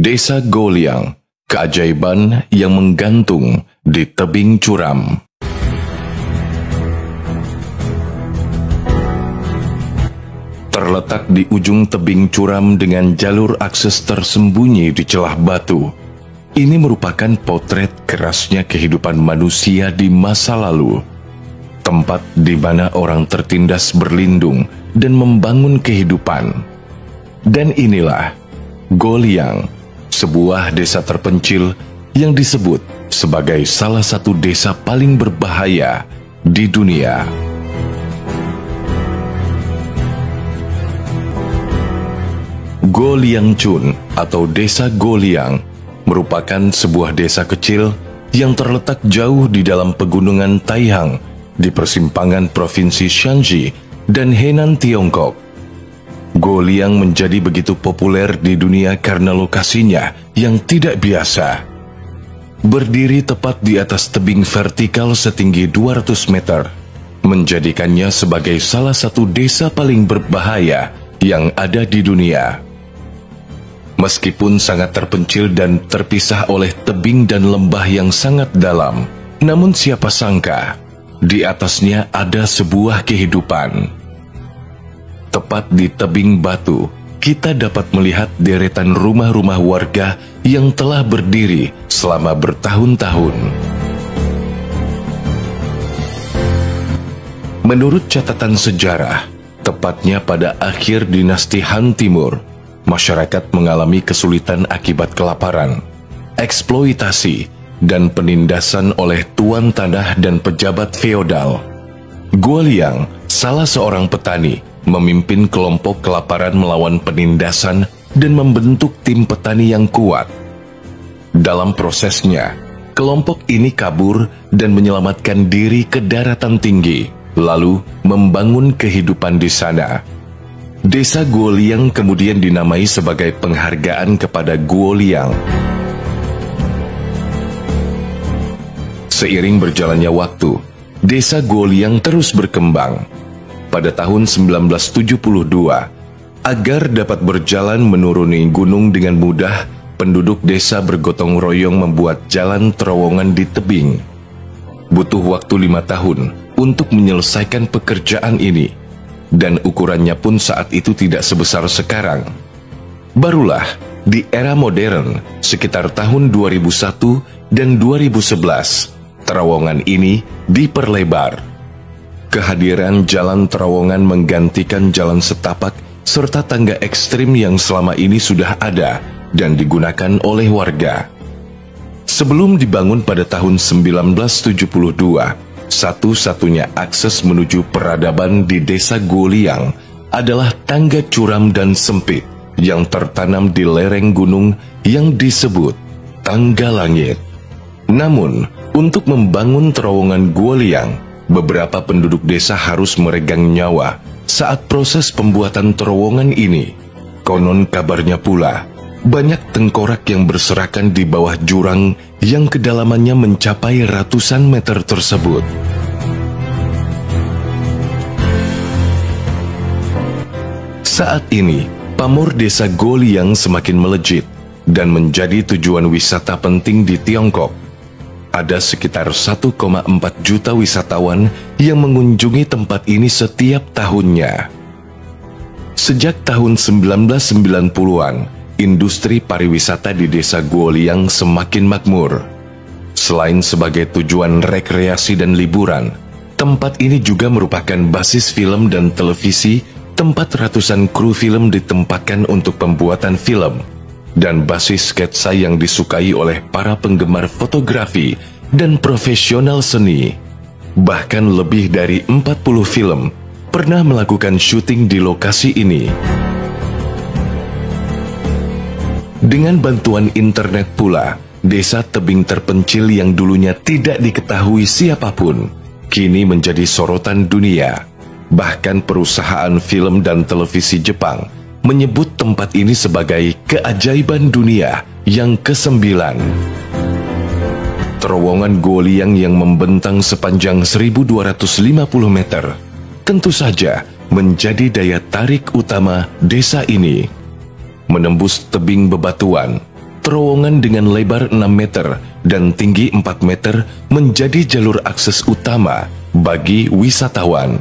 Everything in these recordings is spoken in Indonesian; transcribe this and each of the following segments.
Desa Goliang, keajaiban yang menggantung di tebing curam. Terletak di ujung tebing curam dengan jalur akses tersembunyi di celah batu, ini merupakan potret kerasnya kehidupan manusia di masa lalu. Tempat di mana orang tertindas berlindung dan membangun kehidupan. Dan inilah Goliang, sebuah desa terpencil yang disebut sebagai salah satu desa paling berbahaya di dunia. Goliangchun atau Desa Goliang merupakan sebuah desa kecil yang terletak jauh di dalam pegunungan Taihang di persimpangan Provinsi Shanxi dan Henan, Tiongkok. Goliang menjadi begitu populer di dunia karena lokasinya yang tidak biasa. Berdiri tepat di atas tebing vertikal setinggi 200 meter, menjadikannya sebagai salah satu desa paling berbahaya yang ada di dunia. Meskipun sangat terpencil dan terpisah oleh tebing dan lembah yang sangat dalam, namun siapa sangka, di atasnya ada sebuah kehidupan. Tepat di tebing batu, kita dapat melihat deretan rumah-rumah warga yang telah berdiri selama bertahun-tahun. Menurut catatan sejarah, tepatnya pada akhir dinasti Han Timur, masyarakat mengalami kesulitan akibat kelaparan, eksploitasi, dan penindasan oleh tuan tanah dan pejabat feodal. Goliang, salah seorang petani, memimpin kelompok kelaparan melawan penindasan dan membentuk tim petani yang kuat. Dalam prosesnya, kelompok ini kabur dan menyelamatkan diri ke daratan tinggi, lalu membangun kehidupan di sana. Desa Goliang kemudian dinamai sebagai penghargaan kepada Goliang. Seiring berjalannya waktu, Desa Goliang terus berkembang. Pada tahun 1972, agar dapat berjalan menuruni gunung dengan mudah, penduduk desa bergotong royong membuat jalan terowongan di tebing. Butuh waktu 5 tahun untuk menyelesaikan pekerjaan ini, dan ukurannya pun saat itu tidak sebesar sekarang. Barulah di era modern, sekitar tahun 2001 dan 2011, terowongan ini diperlebar. Kehadiran jalan terowongan menggantikan jalan setapak serta tangga ekstrim yang selama ini sudah ada dan digunakan oleh warga. Sebelum dibangun pada tahun 1972, satu-satunya akses menuju peradaban di Desa Goliang adalah tangga curam dan sempit yang tertanam di lereng gunung yang disebut Tangga Langit. Namun, untuk membangun terowongan Goliang, beberapa penduduk desa harus meregang nyawa saat proses pembuatan terowongan ini. Konon kabarnya pula, banyak tengkorak yang berserakan di bawah jurang yang kedalamannya mencapai ratusan meter tersebut. Saat ini, pamor Desa Goliang semakin melejit dan menjadi tujuan wisata penting di Tiongkok. Ada sekitar 1,4 juta wisatawan yang mengunjungi tempat ini setiap tahunnya. Sejak tahun 1990-an, industri pariwisata di Desa Goliang semakin makmur. Selain sebagai tujuan rekreasi dan liburan, tempat ini juga merupakan basis film dan televisi, tempat ratusan kru film ditempatkan untuk pembuatan film, dan basis sketsa yang disukai oleh para penggemar fotografi dan profesional seni. Bahkan lebih dari 40 film pernah melakukan syuting di lokasi ini. Dengan bantuan internet pula, desa tebing terpencil yang dulunya tidak diketahui siapapun, kini menjadi sorotan dunia. Bahkan perusahaan film dan televisi Jepang menyebut tempat ini sebagai keajaiban dunia yang ke-9. Terowongan Goliang yang membentang sepanjang 1250 meter tentu saja menjadi daya tarik utama desa ini. Menembus tebing bebatuan, terowongan dengan lebar 6 meter dan tinggi 4 meter menjadi jalur akses utama bagi wisatawan.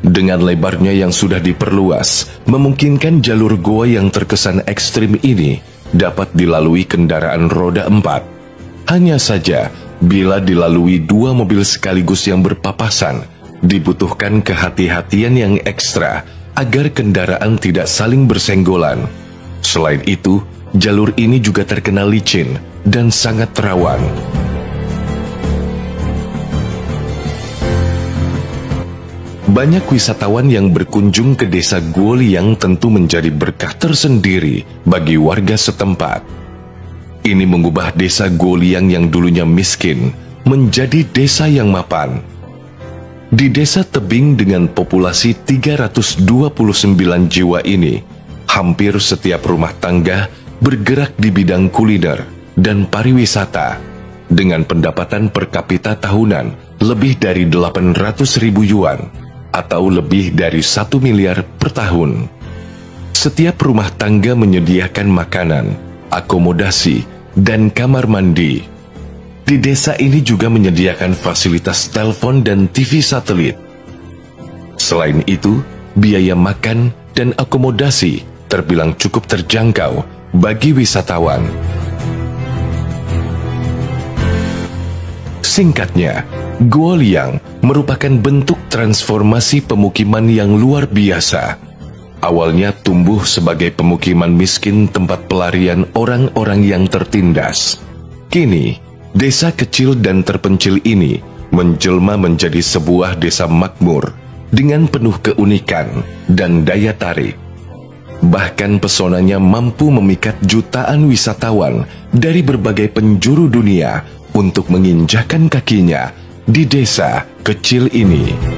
Dengan lebarnya yang sudah diperluas, memungkinkan jalur goa yang terkesan ekstrim ini dapat dilalui kendaraan roda 4. Hanya saja, bila dilalui 2 mobil sekaligus yang berpapasan, dibutuhkan kehati-hatian yang ekstra agar kendaraan tidak saling bersenggolan. Selain itu, jalur ini juga terkenal licin dan sangat rawan. Banyak wisatawan yang berkunjung ke desa Guoliang tentu menjadi berkah tersendiri bagi warga setempat. Ini mengubah desa Guoliang yang dulunya miskin menjadi desa yang mapan. Di desa tebing dengan populasi 329 jiwa ini, hampir setiap rumah tangga bergerak di bidang kuliner dan pariwisata dengan pendapatan per kapita tahunan lebih dari 800.000 yuan atau lebih dari 1 miliar per tahun. Setiap rumah tangga menyediakan makanan, akomodasi, dan kamar mandi. Di desa ini juga menyediakan fasilitas telepon dan TV satelit. Selain itu, biaya makan dan akomodasi terbilang cukup terjangkau bagi wisatawan. Singkatnya, Guoliang merupakan bentuk transformasi pemukiman yang luar biasa. Awalnya tumbuh sebagai pemukiman miskin tempat pelarian orang-orang yang tertindas. Kini, desa kecil dan terpencil ini menjelma menjadi sebuah desa makmur dengan penuh keunikan dan daya tarik. Bahkan pesonanya mampu memikat jutaan wisatawan dari berbagai penjuru dunia untuk menginjakkan kakinya di desa kecil ini.